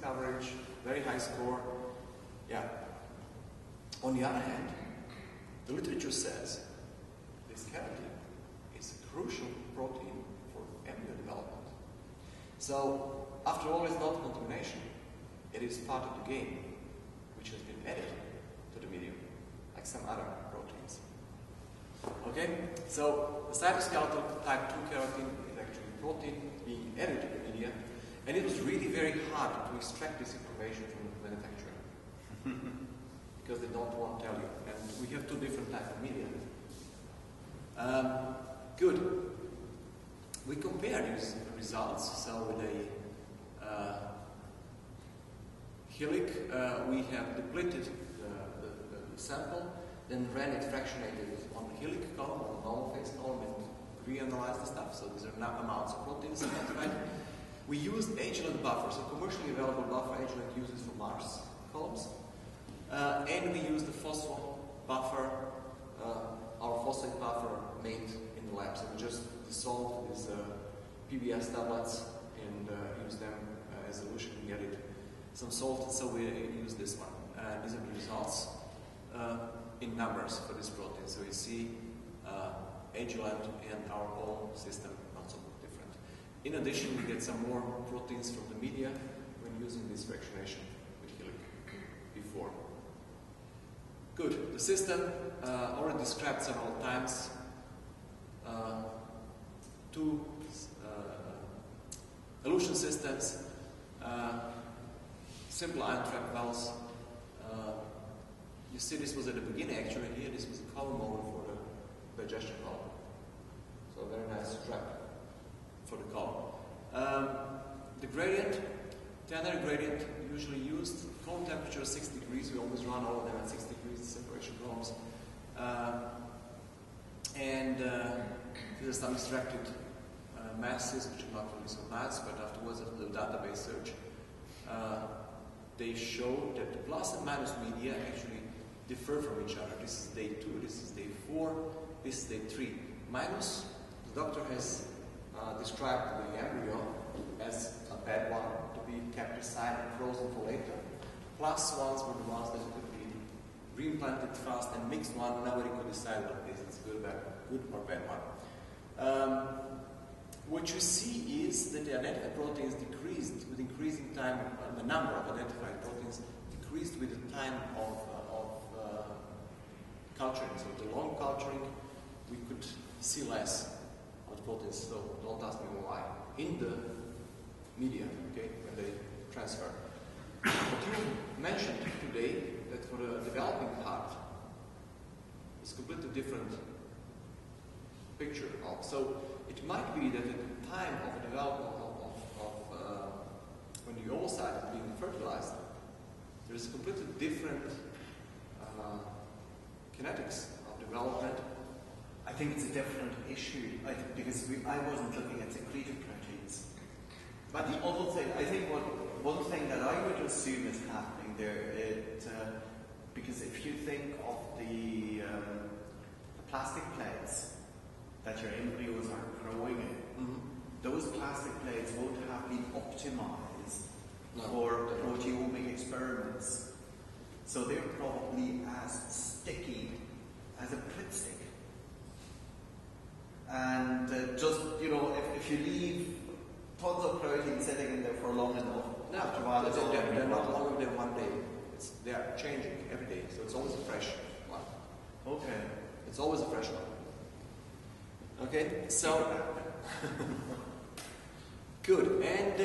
coverage, very high score. Yeah. On the other hand, the literature says this keratin is a crucial protein for embryo development. So, after all, it's not contamination. It is part of the game, which has been added to the medium, like some other proteins. Okay, so the cytoskeletal type 2 keratin is actually a protein being added to the media, and it was really very hard to extract this information from the manufacturer because they don't want to tell you. And we have two different types of media. Good. We compare these results. So with a helic, we have depleted the sample, then ran it fractionated on the helic column, on the normal phase column, and reanalyzed the stuff. So these are not amounts of proteins identified. We used Agilent buffer, so commercially available buffer Agilent uses for Mars columns. And we used the phosphate buffer, our phosphate buffer made in the lab. So we just dissolved these PBS tablets and used them as a solution to get it some salt. So we use this one. These are the results in numbers for this protein. So you see Agilent and our own system not so different. In addition, we get some more proteins from the media when using this fractionation with helic before. Good. The system already described several times. Two elution systems, simple ion trap wells. You see this was at the beginning actually here, this was a column over for the digestion column. So a very nice trap for the column. The gradient, ternary gradient usually used, column temperature 6 degrees, we always run all of them at 6 degrees, separation columns. These are some extracted masses, which are not really so nice, but afterwards of the database search, they show that the plus and minus media actually differ from each other. This is day 2, this is day 4, this is day 3. Minus, the doctor has described the embryo as a bad one to be kept aside and frozen for later. Plus ones were the ones that could be reimplanted fast, and mixed one, nobody could decide what it is, it's good or bad one. What you see is that the identified proteins decreased with increasing time, the number of identified proteins decreased with the time of culturing. So the long culturing, we could see less of the proteins, so don't ask me why. In the media, okay, when they transfer. But you mentioned today that for the developing part, it's a completely different picture. So it might be that at the time of the development of when the oocyte is being fertilized, there is a completely different kinetics of development. I think it's a different issue, because I wasn't looking at secreted proteins. But the other thing, I think one thing that I would assume is happening there, because if you think of the plastic plates that your embryos are growing in, those plastic plates won't have been optimized for proteomic experiments. So they're probably as sticky as a Pritt stick. And just, you know, if you leave tons of protein sitting in there for long enough, after a while it's all they're not longer than 1 day. They are changing every day, so it's always a fresh one. Okay. It's always a fresh one. Okay, so good. And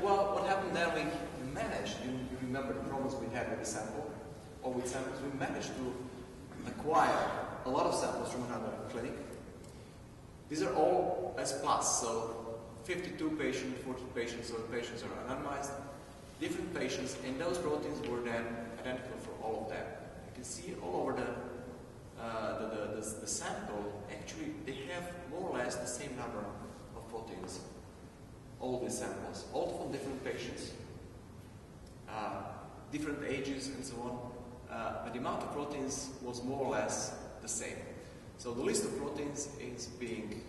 well, what happened then? We managed. You remember the problems we had with the sample, or with samples. We managed to acquire a lot of samples from another clinic. These are all S plus, so 52 patients, 40 patients, so the patients are anonymized, different patients, and those proteins were then identical for all of them. You can see all over the sample, actually they have more or less the same number of proteins, all these samples, all from different patients, different ages and so on, but the amount of proteins was more or less the same. So the list of proteins is being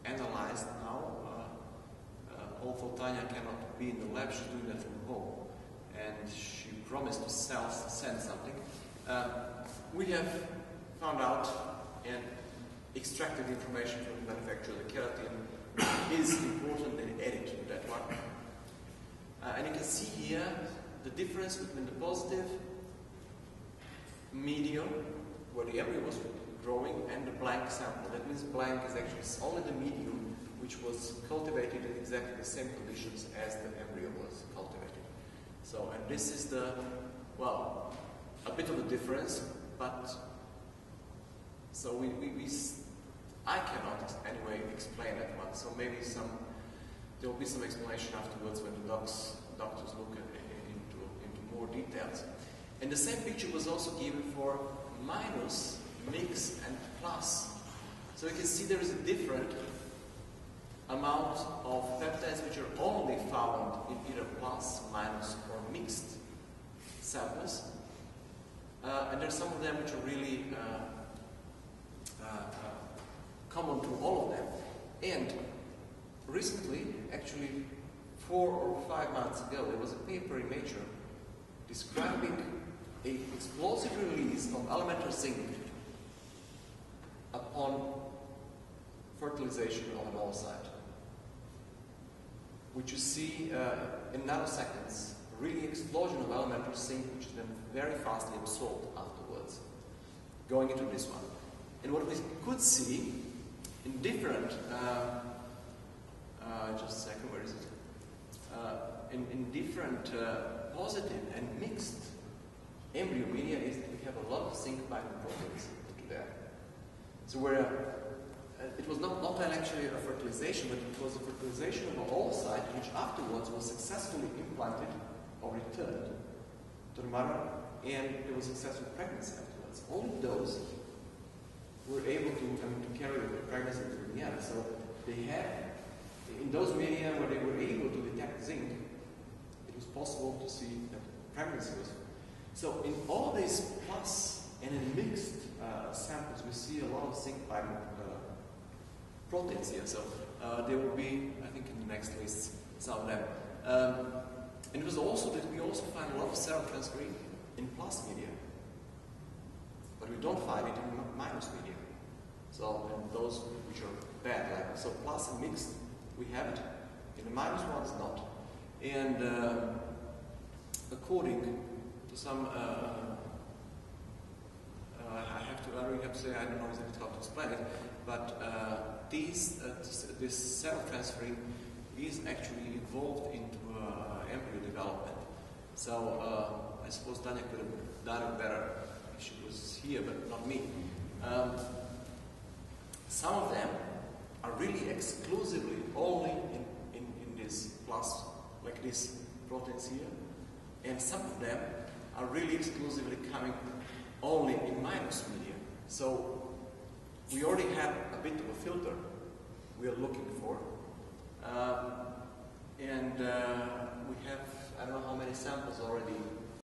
analyzed now. Although Tanya cannot be in the lab, she's doing that from home. and she promised to send something. We have found out and extracted information from the manufacturer. The keratin is important and added to that one. And you can see here the difference between the positive medium, where the embryo was growing, and the blank sample. That means blank is actually only the medium which was cultivated in exactly the same conditions as the embryo was cultivated. So, and this is the, well, a bit of a difference, but so I cannot anyway explain that one. So maybe there will be some explanation afterwards when the doctors look into more details. And the same picture was also given for minus, mix, and plus. So you can see there is a different amount of peptides which are only found in either plus, minus, or mixed samples. And there are some of them which are really common to all of them. And recently, actually 4 or 5 months ago, there was a paper in Nature describing an explosive release of elemental zinc upon fertilization of an oocyte, which you see in nanoseconds, really explosion of elemental zinc, which is then very fastly absorbed afterwards, going into this one. And what we could see in different, just a second, where is it? In different positive and mixed embryo media is that we have a lot of zinc binding proteins into there. So where it was not actually a fertilization, but it was a fertilization of an oocyte which afterwards was successfully implanted or returned to the mother, and there was successful pregnancy afterwards. Only those were able to carry the pregnancy to the end. So they had, in those media where they were able to detect zinc, it was possible to see that pregnancy was. So in all these plus and in mixed samples, we see a lot of zinc binding proteins here. So there will be, I think, in the next list, some of them. And it was also that we also find a lot of cell transferrin in plus media, but we don't find it in minus media. So and those which are bad, like so plus and mixed, we have it. In the minus ones, not. And according to some, I really have to say, I don't know exactly how to explain it, but this cell transferrin is actually involved into embryo development. So I suppose Tanya could have done it better if she was here, but not me. Some of them are really exclusively only in this plus, like these proteins here, and some of them are really exclusively coming only in minus media. So we already have a bit of a filter we are looking for, and we have, I don't know how many samples already